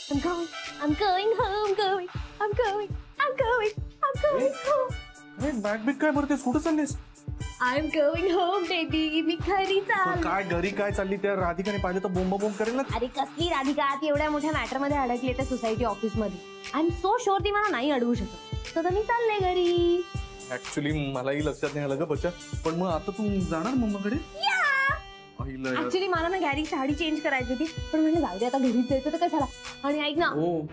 I'm going home. I'm going home. Bag big काय भरतेस? कुठं चाललीस? I'm going home baby. मी घरी चालले. काय घरी काय चालली? त्या राधिकाने पाहिलं तर बोंब करेल ना. अरे कसली राधिका, ती एवढ्या मोठ्या मॅटर मध्ये अडकली त्या सोसायटी ऑफिस मध्ये. आय एम सो शुअर ती मला नाही अडवू शकत. तर मी चालले घरी. ऍक्च्युली मलाही लक्षात नाही आलं ग बच्चा. पण मग आता तू जाणार मम्माकडे? ऍक्च्युली मला ना घरी साडी चेंज करायची होती, पण म्हणजे जाऊ दे आता घरीच जायचं तर कशाला. आणि ऐक ना,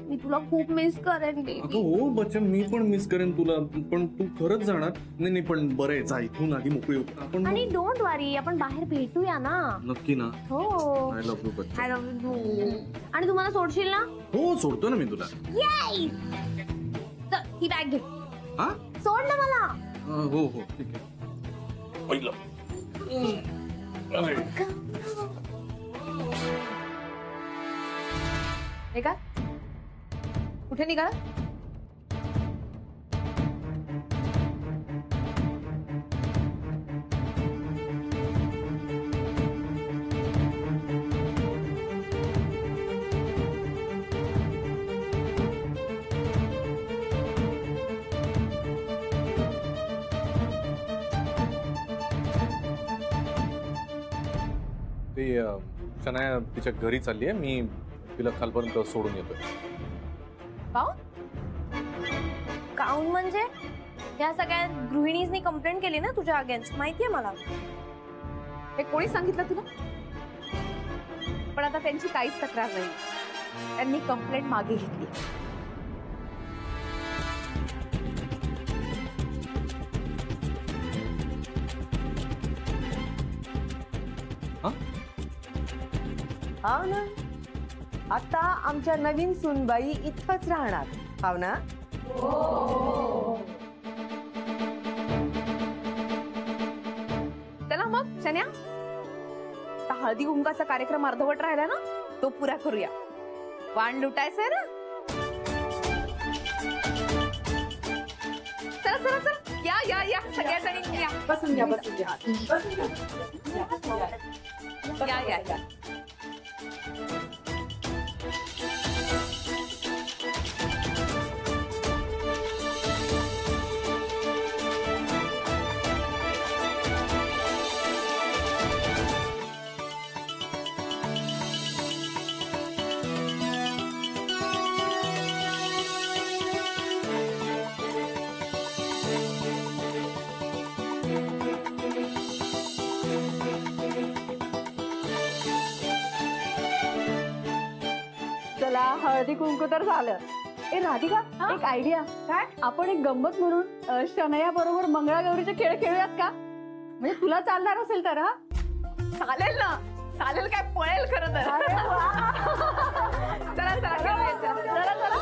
मी तुला खूप मिस करेन बेबी. हो बच्चा, मी पण मिस करेन तुला. पण तू खरंच जाणार? नाही पण बरं आहे, जा इथून आधी मोकळी होतो आपण. आणि डोंट वरी, आपण बाहेर भेटूया ना. नक्की ना? हो. आय लव्ह यू बच्चा. I love you. आणि तू मला सोडशील ना? हो सोडतो ना मी तुला. येई. चल ही बॅग घे. हा सोड ना मला. हो हो ठीक आहे. पहिलं का कुठे निघाला? ते शनाया तिच्या घरी चालली आहे. मी तिला खालपर्यंत सोडून येतोय. काऊन म्हणजे या सगळ्या गृहिणींनी कंप्लेंट केली ना तुझ्या अगेन्स्ट, माहितीये मला. हे कोणी सांगितलं तुला? पण आता त्यांची काहीच तक्रार नाही. त्यांनी कंप्लेंट मागे घेतली. हाव ना, आता आमच्या नवीन सूनबाई इथंच राहणार. हाव ना? चला मग शन्या, आता हळदी कुंकाचा कार्यक्रम अर्धवट राहिला ना, तो पुरा करूया. वाण लुटायचंय ना. चला चला चला, या या या सगळ्या जणी या. बसून घ्या, बसून घ्या. या या या. चला हळदी कुंकू तर झालं. ए राधिका, एक आयडिया. काय? आपण एक गंमत म्हणून शनया बरोबर मंगळागौरीचे खेळ खेळूयात का? म्हणजे तुला चालणार असेल तर. हा चालेल ना, चालेल. काय पळेल खरं तर. चला चला खेळूया. चला चला.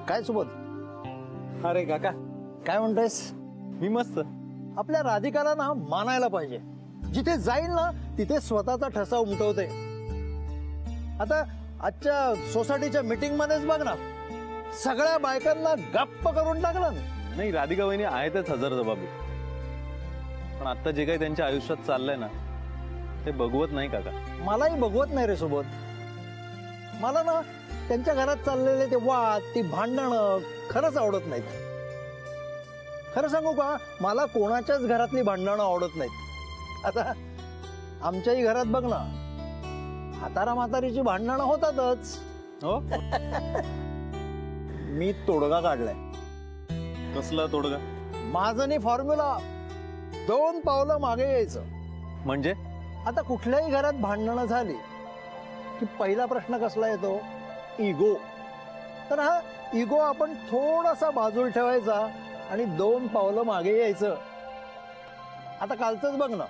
काय सोबत? अरे काका काय म्हणतोयस? मी मस्त. आपल्या राधिकाला ना मानायला पाहिजे. जिथे जाईल ना तिथे स्वतःचा ठसा उमटवते. आता आजच्या सोसायटीच्या मीटिंग मध्येच बघ ना, सगळ्या बायकांना गप्प करून टाकलं. नाही राधिका वहिनी आहेतच हजर जबाबी, पण आता जे काही त्यांच्या आयुष्यात चाललंय ना ते बघवत नाही काका. मलाही बघवत नाही रे सोबत. मला ना त्यांच्या घरात चाललेले ते वाद, ती भांडणं खरंच आवडत नाहीत. खरं सांगू का, मला कोणाच्याच घरातली भांडणं आवडत नाहीत. आता आमच्याही घरात बघ ना, म्हातारा म्हातारीची भांडणं होतातच. हो मी तोडगा काढलाय. कसला तोडगा? माझं फॉर्म्युला 2 पावलं मागे यायचं. म्हणजे आता कुठल्याही घरात भांडणं झाली की पहिला प्रश्न कसला येतो? इगो. तर हा इगो आपण थोडासा बाजूला ठेवायचा आणि 2 पावलं मागे यायचं. आता कालचंच बघ ना,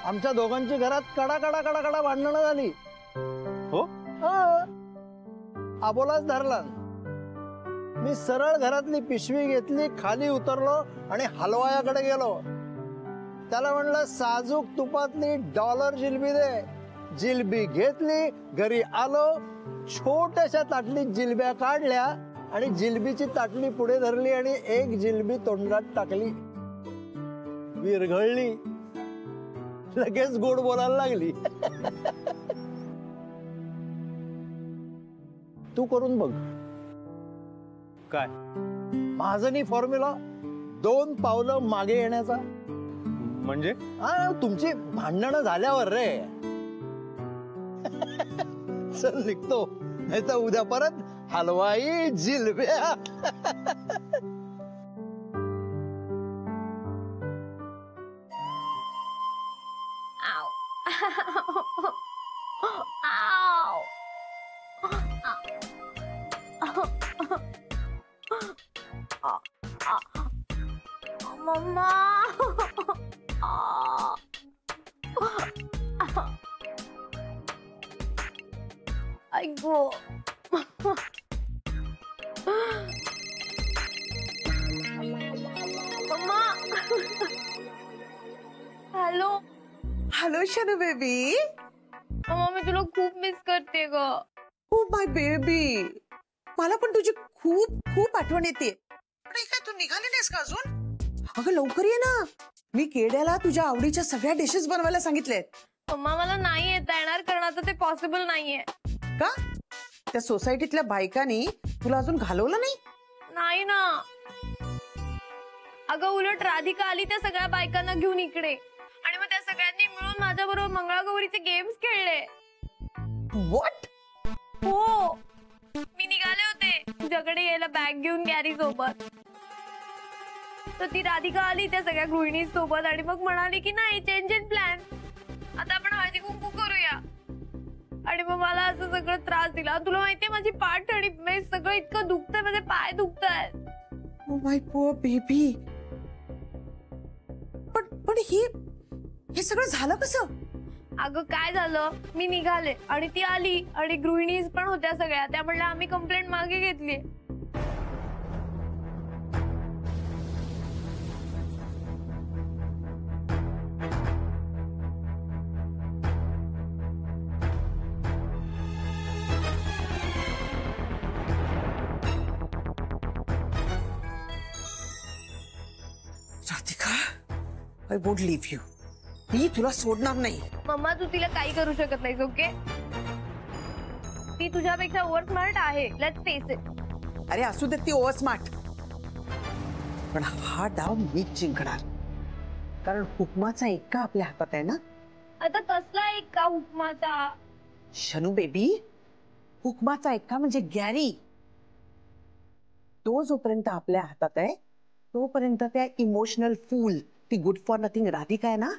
आमच्या दोघांची घरात कडा भांडणं झाली. हो? आबोलाच धरला. मी सरळ घरातली पिशवी घेतली, खाली उतरलो आणि हलवायाकडे गेलो. त्याला म्हणलं साजूक तुपातली $1 जिलबी दे. जिलबी घेतली, घरी आलो, छोट्याशा ताटलीत जिलब्या काढल्या आणि जिलबीची ताटली पुढे धरली आणि 1 जिलबी तोंडात टाकली. विरघळली, लगेच गोड बोलायला लागली. तू करून बघ. काय? महाजनी फॉर्म्युला, 2 पावलं मागे येण्याचा. म्हणजे? तुमची भांडणं झाल्यावर रे. चल निघतो, नाही तर उद्या परत हलवाई जिलब्या. मम्मा ऐकू मम्मा. Hello hello Shanu baby. मम्मा मी तुला खूप मिस करते ग. हो माय बेबी, मला पण तुझी खूप खूप आठवण येते. काय तू निघाली नाहीस का अजून? अगं लवकर ये ना, मी केड्याला तुझ्या आवडीच्या सगळ्या डिशेस बनवायला सांगितलेत. मम्मा मला नाही येता येणार कारण आता ते पॉसिबल नाहीये. का? त्या सोसायटीतल्या बायकांनी तुला अजून घालवलं नाही? नाही ना अगं, उलट राधिका आली त्या सगळ्या बायकांना घेऊन इकडे आणि मग त्या सगळ्यांनी मिळून माझ्या बरोबर मंगळागौरीचे गेम्स खेळले. व्हॉट? हो, मी निघाले होते तुझ्याकडे यायला बॅग घेऊन गॅरी सोबत. तर ती राधिका आली त्या सगळ्या गृहिणी सोबत आणि मग म्हणाली की नाही, चेंज इन प्लॅन, आता आपण हळदी कुंकू करूया. आणि मग मला असं सगळं त्रास दिला. तुला माहितीये माझी पाठ आणि सगळं इतकं दुखतंय, माझे पाय दुखतायत. Oh my poor baby. पण हे सगळं झालं कसं? अगं काय झालं, मी निघाले आणि ती आली आणि गृहिणी पण होत्या सगळ्या. त्या म्हणल्या आम्ही कंप्लेंट मागे घेतली. Radhika, I won't leave you. मी तुला सोडणार नाही. मम्मा तू तिला काही करू शकत नाहीस, ओके? ती तुझ्यापेक्षा ओव्हर स्मार्ट आहे, लेट्स फेस इट. अरे असू दे ती ओव्हर स्मार्ट, पण हा डाव मीच जिंकणार. कारण हुकमाचा एक्का आपल्या हातात आहे ना. आता कसला एक का हुकमाचा? शनू बेबी, हुकमाचा एक्का म्हणजे गॅरी. तो जोपर्यंत आपल्या हातात आहे तोपर्यंत त्या इमोशनल फूल, ती गुड फॉर नथिंग राधिका आहे ना,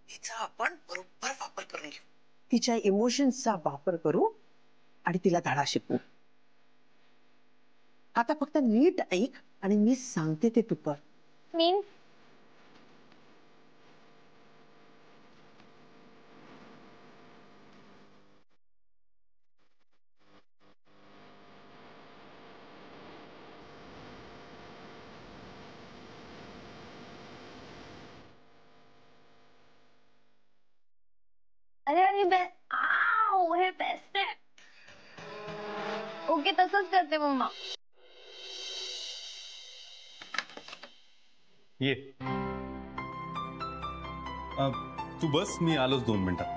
हिचा आपण बरोबर वापर करून घेऊ. तिच्या इमोशन्सचा वापर करू आणि तिला धडा शिकवू. आता फक्त नीट ऐक आणि मी सांगते ते तू कर. मीन अरे हे बेस्ट आहे. ओके तसंच करते मम्मा. ये. तू बस, मी आलोच 2 मिनिटात.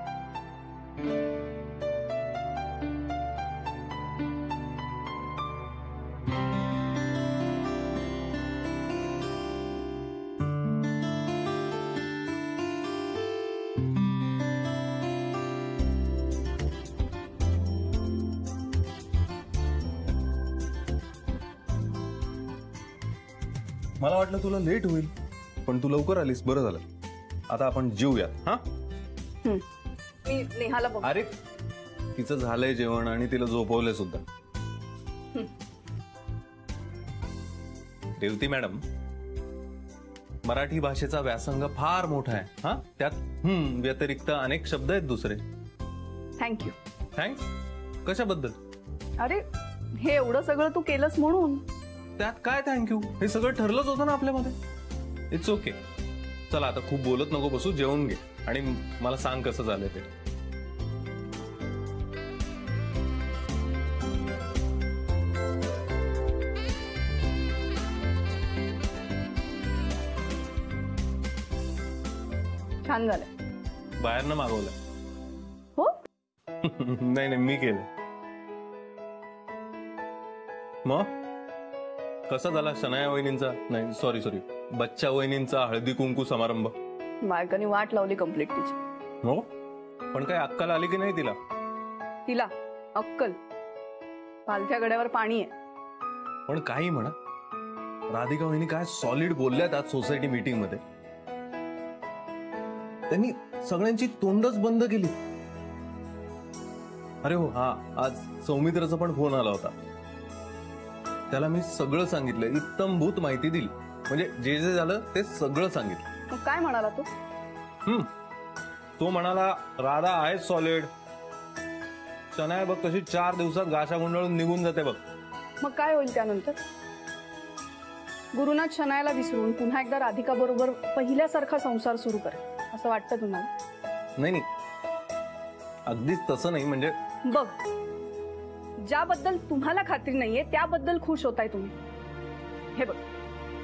मला वाटलं तुला लेट होईल, पण तू लवकर आलीस, बरं झालं. आता आपण जेऊया. हा, मी नेहाला बघ. अरे तिचं झालंय जेवण आणि तिला झोपवलंय सुद्धा. रेवती मॅडम, मराठी भाषेचा व्यासंग फार मोठा आहे. हा, त्यात व्यतिरिक्त अनेक शब्द आहेत दुसरे. थँक्यू. थँक्स कशाबद्दल? अरे हे एवढं सगळं तू केलंस म्हणून. त्यात काय थँक्यू? हे सगळं ठरलंच होतं ना आपल्यामध्ये. It's okay. चला आता खूप बोलत नको बसू, जेवून घे आणि मला सांग कसं झालं ते. छान झालं. बाहेरनं मागवलं. हो. नाही नाही, मी केलं. मग कसा झाला शनाया वहिनींचा, नाही सॉरी बच्चा वहिनींचा हळदी कुंकू समारंभ? मायकाने वाट लावली कम्प्लीट तिची. हो, पण काय अक्कल आली की नाही तिला? तिला अक्कल, पालथ्या गड्यावर पाणी आहे. पण काही म्हणा, राधिका वहिनी काय सॉलिड बोलल्यात आज सोसायटी मीटिंग मध्ये. त्यांनी सगळ्यांची तोंडच बंद केली. अरे हो हा, आज सौमित्राचा पण फोन आला होता. त्याला मी सगळं सांगितलं, इत्तमभूत माहिती दिली. म्हणजे जे जे झालं ते सगळं सांगितलं. काय म्हणाला तो? तो म्हणाला राधा आहे सॉलिड. शनाया बघ कशी 4 दिवसात गाशा गुंडाळून निघून जाते बघ. मग काय होईल त्यानंतर? गुरुनाथ शनायाला विसरून पुन्हा एकदा राधिका बरोबर पहिल्यासारखा संसार सुरू कर असं वाटतं तुम्हाला? नाही, अगदीच तसं नाही. म्हणजे बघ, ज्याबद्दल तुम्हाला खात्री नाहीये त्याबद्दल खुश होताय तुम्ही. हे बघ,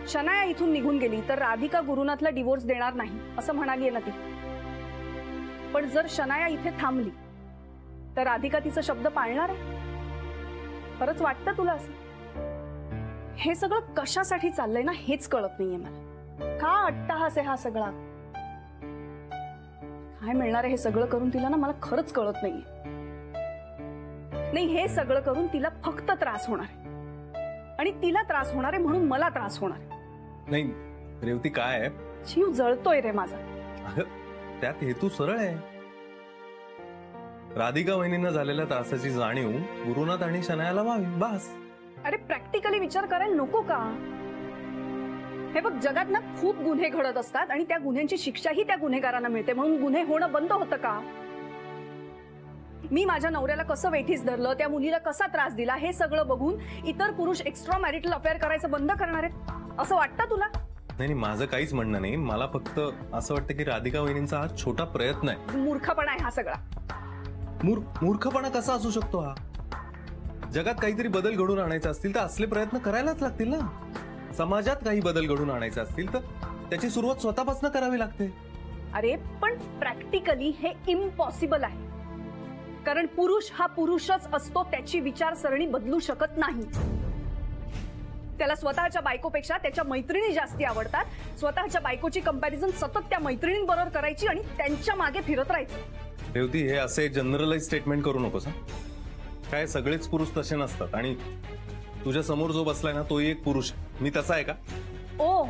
शनाया इथून निघून गेली तर राधिका गुरुनाथला डिवोर्स देणार नाही असं म्हणालीये ना ती. पण जर शनाया इथे थांबली तर राधिका तिचा शब्द पाळणार आहे? खरंच वाटतं तुला असं? हे सगळं कशासाठी चाललंय ना हेच कळत नाहीये मला. का अट्टाहास आहे हा सगळा? काय मिळणार आहे हे सगळं करून तिला ना, मला खरंच कळत नाहीये. नाही, हे सगळं करून तिला फक्त त्रास होणार आहे आणि तिला त्रास होणार आहे म्हणून मला त्रास होणार आहे. नाही रेवती, काय आहे, जीव जळतोय रे माझा. त्यात हेतू सरळ आहे. राधिका वहिनींना झालेल्या त्रासाची जाणीव गुरुनाथ आणि शनायाला व्हावी, बस. अरे प्रॅक्टिकली विचार करायला नको का? हे बघ, जगात ना खूप गुन्हे घडत असतात आणि त्या गुन्ह्यांची शिक्षाही त्या गुन्हेगारांना मिळते, म्हणून गुन्हे होणं बंद होतं का? मी माझ्या नवऱ्याला कसं वेठीस धरलं, त्या मुलीला कसा त्रास दिला, हे सगळं बघून इतर पुरुष एक्स्ट्रा मॅरिटल अफेअर करायचं बंद करणार आहेत असं वाटतं तुला? नाही, माझं काहीच म्हणणं नाही. मला फक्त असं वाटतं की राधिका वहिनींचा हा छोटा प्रयत्न आहे. मूर्खपणा आहे हा सगळा. मूर्खपणा कसा असू शकतो हा? जगात काहीतरी बदल घडून आणायचे असतील तर असले प्रयत्न करायलाच लागतील ना. समाजात काही बदल घडून आणायचे असतील तर त्याची सुरुवात स्वतःपासून करावी लागते. अरे पण प्रॅक्टिकली हे इम्पॉसिबल आहे, कारण पुरुष हा पुरुषच असतो, त्याची विचारसरणी बदलू शकत नाही. त्याला स्वतःच्या बायकोपेक्षा त्याच्या मैत्रिणी जास्ती आवडतात. स्वतःच्या बायकोची कंपॅरिझन सतत त्या मैत्रिणींबरोबर करायची आणि त्यांच्या मागे फिरत राहायचं. रेवती, हे असे जनरलाइज स्टेटमेंट करू नकोस. काय सगळेच पुरुष तसे नसतात आणि तुझ्या समोर जो बसलाय ना तोही एक पुरुष. मी तसा आहे का? ओ,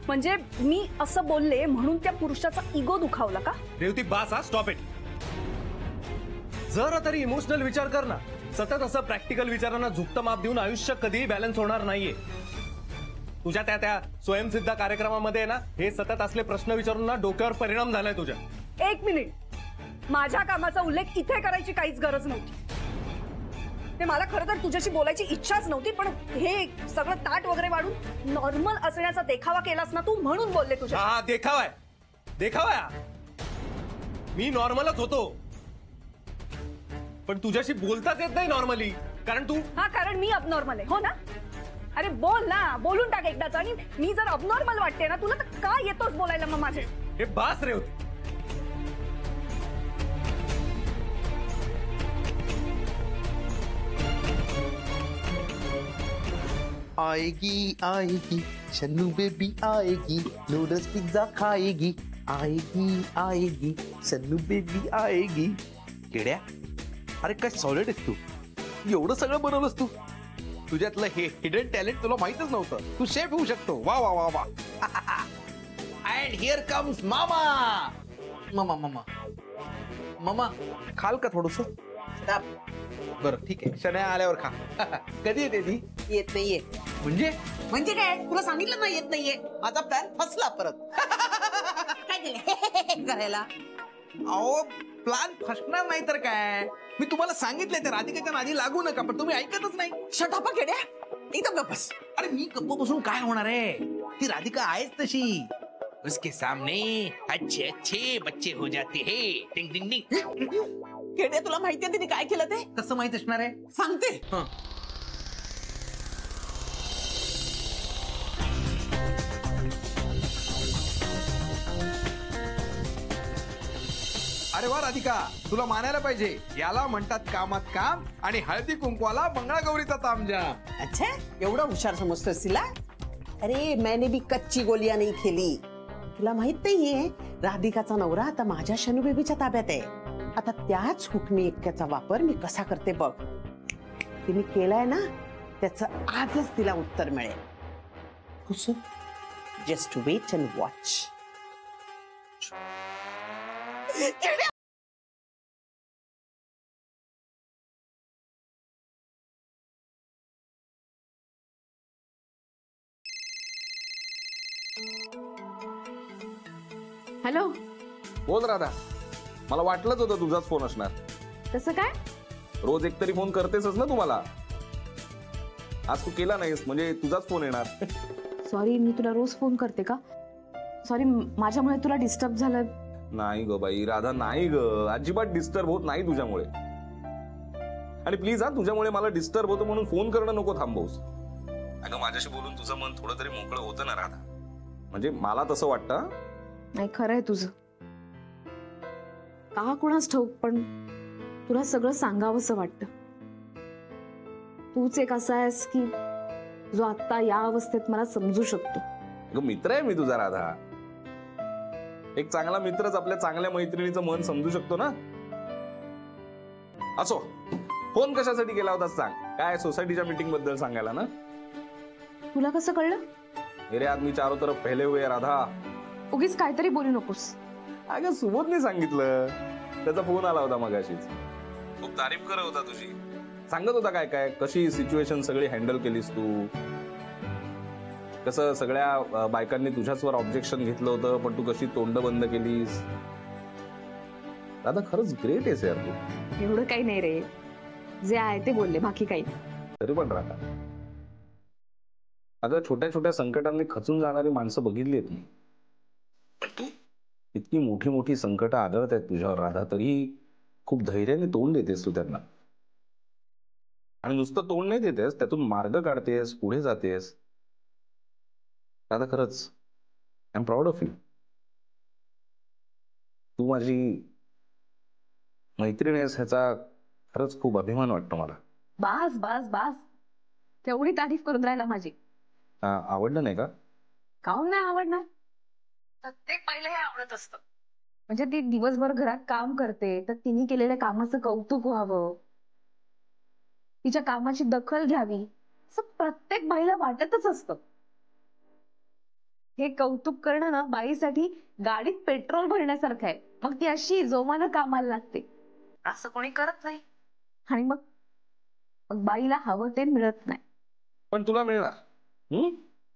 म्हणजे मी असं बोलले म्हणून त्या पुरुषाचा इगो दुखावला का? रेवती बास, हा स्टॉप इट. जरा तरी इमोशनल विचार कर ना. सतत असं प्रॅक्टिकल विचारांना झुकतं माप देऊन आयुष्य कधीही बॅलन्स होणार नाहीये. तुझ्या त्या स्वयंसिद्ध कार्यक्रमामध्ये ना हे सतत असले प्रश्न विचारून ना डोक्यावर परिणाम झालाय तुझ्या. एक मिनिट, माझ्या कामाचा उल्लेख इथे करायची काहीच गरज नव्हती. ते मला खरं तर तुझ्याशी बोलायची इच्छाच नव्हती, पण हे सगळं ताट वगैरे वाढून नॉर्मल असण्याचा देखावा केलास ना तू, म्हणून बोलले तुझ्या. हा देखावा आहे, देखावा आहे. मी नॉर्मलच होतो, पण तुझ्याशी बोलताच येत नाही नॉर्मली, कारण तू. हा, कारण मी अबनॉर्मल आहे, हो ना? अरे बोल ना, बोलून टाक एकदाच. आणि मी जर अबनॉर्मल वाटते ना तुला तर का येतोच बोलायला मग माझे? हे बास रे होती. आएगी आएगी शन्नू बेबी आएगी, नूडल्स पिझ्झा खाएगी. आएगी आएगी शन्नू बेबी आएगी. केड्या, अरे काय सॉलिड आहेस तू. एवढं सगळं बनवलंस तू. तुझ्यातलं हे हिडन टॅलेंट तुला माहितच नव्हतं. तू शेफ होऊ शकतो. वा वा वा वा. अँड हिअर कम्स मामा. मामा मामा मामा खाल का थोडस? बरं ठीक आहे, शनाया आल्यावर खा. कधी येते ती? येत नाहीये. म्हणजे म्हणजे काय तुला सांगितलं ना येत नाहीये माझा प्लॅन फसला परत. काय केलं करायला? अहो प्लान फसणार नाही तर काय. मी तुम्हाला सांगितलंय त्या राधिकाच्या नादी लागू नका, पण तुम्ही ऐकतच नाही. शटापा खेड्या एकदम गप्प बस. अरे मी गप्प बसून काय होणार आहे, ती राधिका आहेच तशी. उसके सामने अच्छे अच्छे बच्चे हो जाते हैं. टिंग टिंग टिंग. खेड्या तुला माहितीये तिने काय केलं ते? कसं माहित असणार आहे? सांगते. अरे वा राधिका, तुला मानायला पाहिजे. याला म्हणतात कामात काम आणि हळदी कुंकवाला मंगळागौरीचा तामझाम. अच्छा एवढा हुशार समजतोस तिला? अरे मैंने भी कच्ची गोलियां नहीं खेली. तुला माहित नाहीये राधिकाचा नवरा आता माझ्या शनू बेबीच्या ताब्यात आहे. आता त्याच हुकमी एक्क्याचा वापर मी कसा करते बघ. तिने केलाय ना त्याचं आजच तिला उत्तर मिळेल. कसं? Just wait and watch. Hello. बोल राधा. मला वाटलंच होतं तुझाच फोन असणार. तसं काय? रोज एकतरी फोन करतेसच ना तुम्हाला. आज तू केला नाहीस म्हणजे तुझाच फोन येणार. सॉरी, मी तुला रोज फोन करते का? सॉरी, माझ्यामुळे तुला डिस्टर्ब झालं. नाही ग बाई राधा, नाही ग, अजिबात डिस्टर्ब होत नाही तुझ्यामुळे. आणि प्लीज हा, तुझ्यामुळे मला डिस्टर्ब होतं म्हणून फोन करणं नको थांबवूस. अगं माझ्याशी बोलून तुझं मन थोडं तरी मोकळं होतं ना राधा. म्हणजे मला तसं वाटतं. नाही, खरं आहे तुझं. का कुणाच ठाऊक, पण तुला सगळं सांगावंसं वाटतं. तूच एक असा आहेस की जो आता या अवस्थेत मला समजू शकतो. अगं मित्र आहे मी तुझा राधा. एक चांगला मित्रच आपल्या चांगल्या मैत्रिणीचं मन समजू शकतो ना. असो, फोन कशासाठी केला होता सांग. काय सोसायटीच्या मीटिंग बद्दल सांगायला ना? तुला कसं कळलं? मेरे आदमी चारों तरफ फैले हुए राधा. उगीच काहीतरी बोलू नकोस. अगं सुबोधने सांगितलं. त्याचा फोन आला होता मगाशीच. खूप तारीफ करत होता तुझी. सांगत होता काय काय, कशी सिच्युएशन सगळी हँडल केलीस तू, कसं सगळ्या बायकांनी तुझ्याचवर ऑब्जेक्शन घेतलं होतं पण तू कशी तोंड बंद केलीस. दादा खरंच ग्रेट आहेस यार तू. एवढं काही नाही रे, जे आहे ते बोलले, बाकी काही. तरी पण राधा, अगं छोट्या छोट्या संकटांनी खचून जाणारी माणसं बघितली आहेत मी. पण तू इतकी मोठी मोठी संकट आदळत आहेत तुझ्यावर राधा, तरी खूप धैर्याने तोंड देतेस तू त्यांना. आणि नुसतं तोंड नाही देतेस, त्यातून मार्ग काढतेस, पुढे जातेस. दादा खरंच I am proud of you. तू माझी मैत्रीण आहेस ह्याचा खरंच खूप अभिमान वाटतो मला. बास बास बास, तेवढी तारीफ करून राहिला माझी. आवडलं नाही का? काहून नाही आवडणार? प्रत्येक बाईला हे आवडत असतं. म्हणजे ती दिवसभर घरात काम करते तर तिने केलेल्या कामाचं कौतुक व्हावं, तिच्या कामाची दखल घ्यावी, असं प्रत्येक बाईला वाटतच असतं. हे कौतुक करणं ना बाईसाठी गाडीत पेट्रोल भरण्यासारखं आहे. मग ती अशी जोमानं कामाला लागते. असं कोणी करत नाही. आणि मग बाईला हवं ते मिळत नाही. पण तुला मिळणार.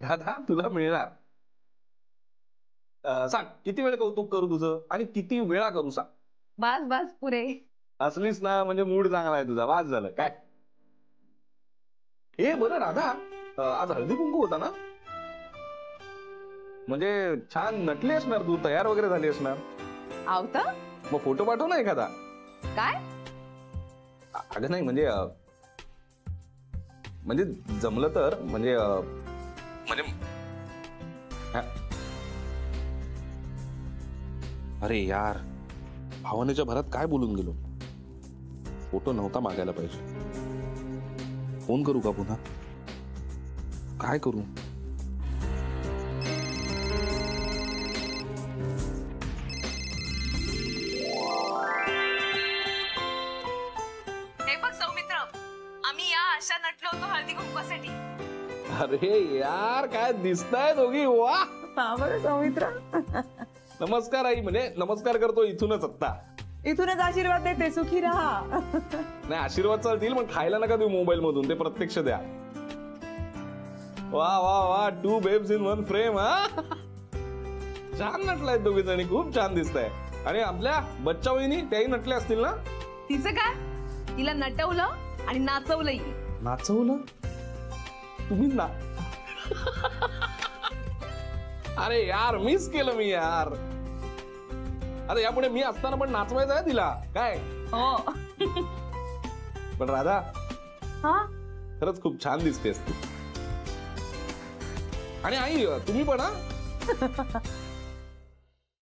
दादा तुला मिळणार. सांग किती वेळ कौतुक करू तुझं आणि किती वेळा करू सांग. बास बास पुरे. असलीस ना म्हणजे मूड चांगला आहे तुझा. वाज झालं काय. हे बरं राधा, आज हळदी कुंकू होता ना, म्हणजे छान नटली असणार तू, तयार वगैरे झाली असणार. आवता मग फोटो पाठव ना एखादा. काय? अगं नाही म्हणजे म्हणजे जमलं तर म्हणजे म्हणजे अरे यार, भावनेच्या भरात काय बोलून गेलो. फोटो नव्हता मागायला पाहिजे. फोन करू का पुन्हा? काय करू? हे बघ सौमित्र, आम्ही या आशा नटलो होतो हळदी कुंकवासाठी. अरे यार काय दिसताय दोघी. वा बरं सौमित्र. नमस्कार आई. म्हणजे नमस्कार करतो इथूनच आत्ता. इथूनच आशीर्वाद देते, सुखी राहा. नाही आशीर्वाद चालतील पण खायला नका देऊ मोबाईल मधून, ते प्रत्यक्ष द्या. वा वा वा, 2 babes in 1 frame. हा छान नटलाय दोघी जणी, खूप छान दिसताय. आणि आपल्या बच्चा वहिनी त्याही नटल्या असतील ना? तिचं काय, तिला नटवलं आणि नाचवलंही. नाचवलं तुम्ही ना? अरे यार, मिस केलं मी यार. अरे यापुढे मी असताना पण नाचवायचं आहे तिला काय? हो. पण राधा, हा खरंच खूप छान दिसतेस तू. आणि आई तुम्ही पण हा.